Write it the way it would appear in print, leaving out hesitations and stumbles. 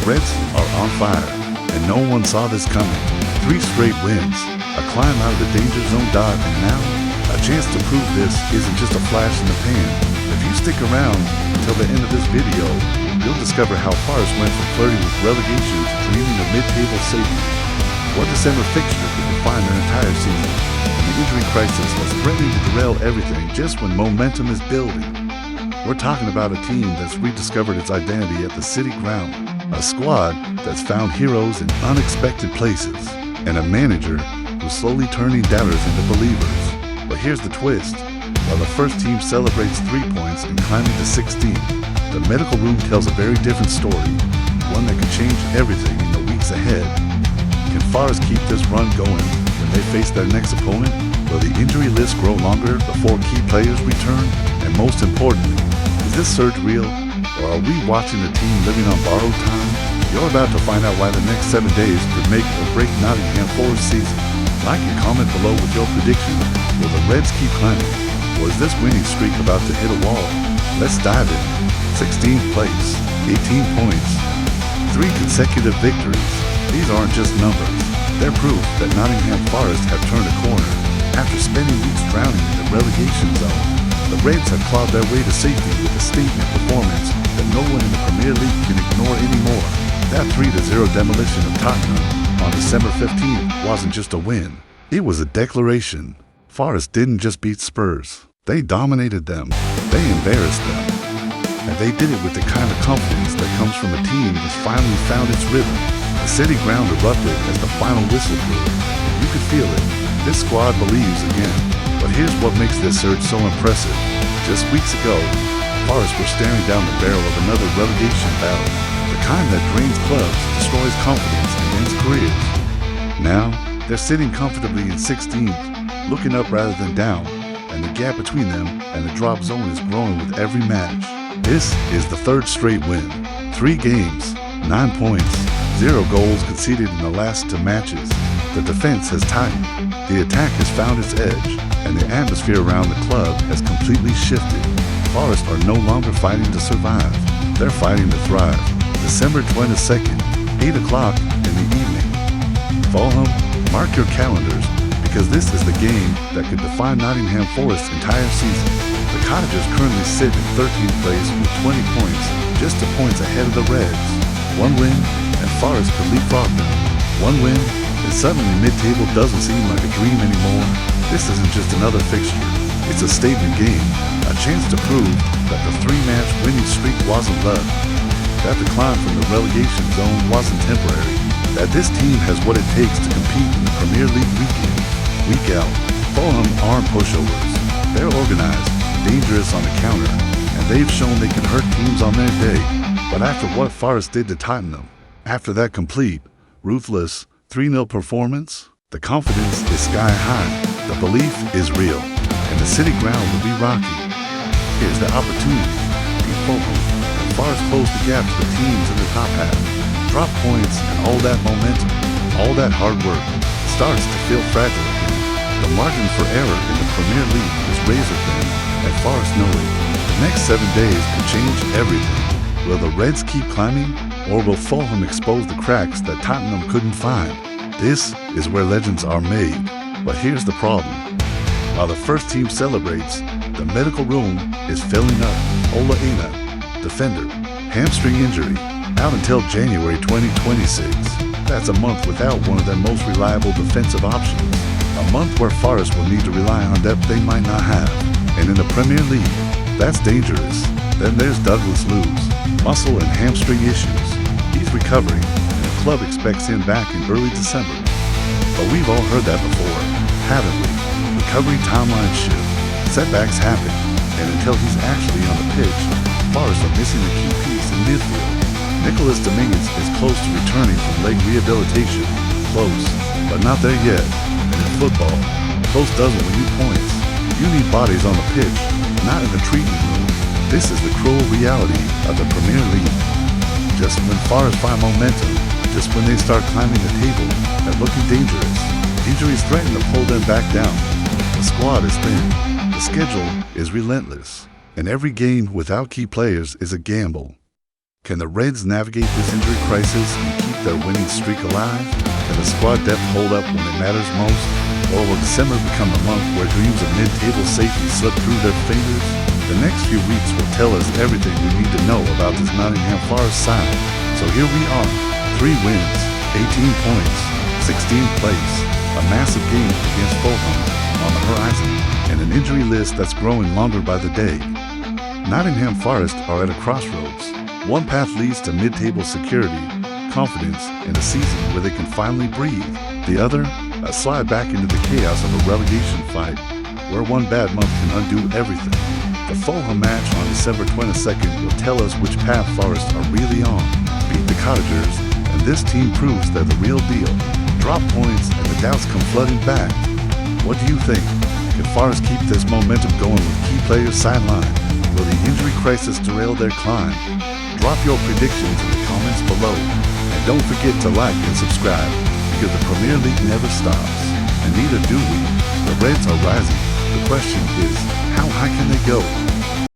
Reds are on fire, and no one saw this coming. 3 straight wins, a climb out of the danger zone dot, and now a chance to prove this isn't just a flash in the pan. If you stick around until the end of this video, you'll discover how Forest went from flirting with relegation to dreaming of mid-table safety. What December fixture could define their entire season, and the injury crisis was threatening to derail everything just when momentum is building. We're talking about a team that's rediscovered its identity at the city ground, a squad that's found heroes in unexpected places, and a manager who's slowly turning doubters into believers. But here's the twist. While the first team celebrates 3 points and climbing to 16, the medical room tells a very different story, one that could change everything in the weeks ahead. Can Forest keep this run going when they face their next opponent? Will the injury list grow longer before key players return? And most importantly, is this surge real, or are we watching a team living on borrowed time? You're about to find out why the next 7 days could make or break Nottingham Forest season. Like and comment below with your prediction. Will the Reds keep climbing, or is this winning streak about to hit a wall? Let's dive in. 16th place, 18 points, 3 consecutive victories. These aren't just numbers. They're proof that Nottingham Forest have turned a corner. After spending weeks drowning in the relegation zone, the Reds have clawed their way to safety with a statement performance that no one in the Premier League can ignore anymore. That 3-0 demolition of Tottenham on December 15th wasn't just a win. It was a declaration. Forest didn't just beat Spurs. They dominated them. They embarrassed them. And they did it with the kind of confidence that comes from a team that's finally found its rhythm. The city ground erupted as the final whistle blew, and you could feel it. This squad believes again. But here's what makes this surge so impressive. Just weeks ago, Forest were staring down the barrel of another relegation battle, the kind that drains clubs, destroys confidence, and ends careers. Now, they're sitting comfortably in 16th, looking up rather than down, and the gap between them and the drop zone is growing with every match. This is the 3rd straight win. 3 games, 9 points, 0 goals conceded in the last 2 matches. The defense has tightened, the attack has found its edge, and the atmosphere around the club has completely shifted. Forest are no longer fighting to survive. They're fighting to thrive. December 22nd, 8 o'clock in the evening. Fulham, mark your calendars, because this is the game that could define Nottingham Forest's entire season. The Cottagers currently sit in 13th place with 20 points, just 2 points ahead of the Reds. 1 win, and Forest could leapfrog them. 1 win, and suddenly mid-table doesn't seem like a dream anymore. This isn't just another fixture. It's a statement game, a chance to prove that the 3-match winning streak wasn't luck, that the climb from the relegation zone wasn't temporary, that this team has what it takes to compete in the Premier League week in, week out. Fulham aren't pushovers. They're organized, dangerous on the counter, and they've shown they can hurt teams on their day. But after what Forest did to Tottenham, after that complete, ruthless 3-0 performance, the confidence is sky high, the belief is real, and the city ground will be rocky. Here's the opportunity. Beat Fulham, and Forest close the gap to the teams in the top half. Drop points and all that momentum, all that hard work, starts to feel fragile again. The margin for error in the Premier League is razor thin, and Forest know it. The next 7 days could change everything. Will the Reds keep climbing, or will Fulham expose the cracks that Tottenham couldn't find? This is where legends are made. But here's the problem. While the first team celebrates, the medical room is filling up. Ola Aina, defender, hamstring injury, out until January 2026. That's a month without one of their most reliable defensive options. A month where Forest will need to rely on depth they might not have. And in the Premier League, that's dangerous. Then there's Douglas Luiz, muscle and hamstring issues. He's recovering, and the club expects him back in early December. But we've all heard that before, haven't we? Recovery timelines shift, setbacks happen, and until he's actually on the pitch, Forest are missing a key piece in midfield. Nicholas Dominguez is close to returning from leg rehabilitation. Close, but not there yet. And in football, close doesn't win you points. You need bodies on the pitch, not in the treatment room. This is the cruel reality of the Premier League. Just when Forest find momentum, just when they start climbing the table, they're looking dangerous. Injuries threaten to pull them back down. The squad is thin. The schedule is relentless. And every game without key players is a gamble. Can the Reds navigate this injury crisis and keep their winning streak alive? Can the squad depth hold up when it matters most? Or will December become the month where dreams of mid-table safety slip through their fingers? The next few weeks will tell us everything we need to know about this Nottingham Forest side. So here we are, 3 wins, 18 points, 16th place, a massive game against Fulham on the horizon, and an injury list that's growing longer by the day. Nottingham Forest are at a crossroads. One path leads to mid-table security, confidence, and a season where they can finally breathe. The other, a slide back into the chaos of a relegation fight, where one bad month can undo everything. The Fulham match on December 22nd will tell us which path Forest are really on. Beat the Cottagers, and this team proves they're the real deal. Drop points, and the doubts come flooding back. What do you think? Can Forest keep this momentum going with key players sidelined? Will the injury crisis derail their climb? Drop your predictions in the comments below. And don't forget to like and subscribe, because the Premier League never stops. And neither do we. The Reds are rising. The question is, how high can they go?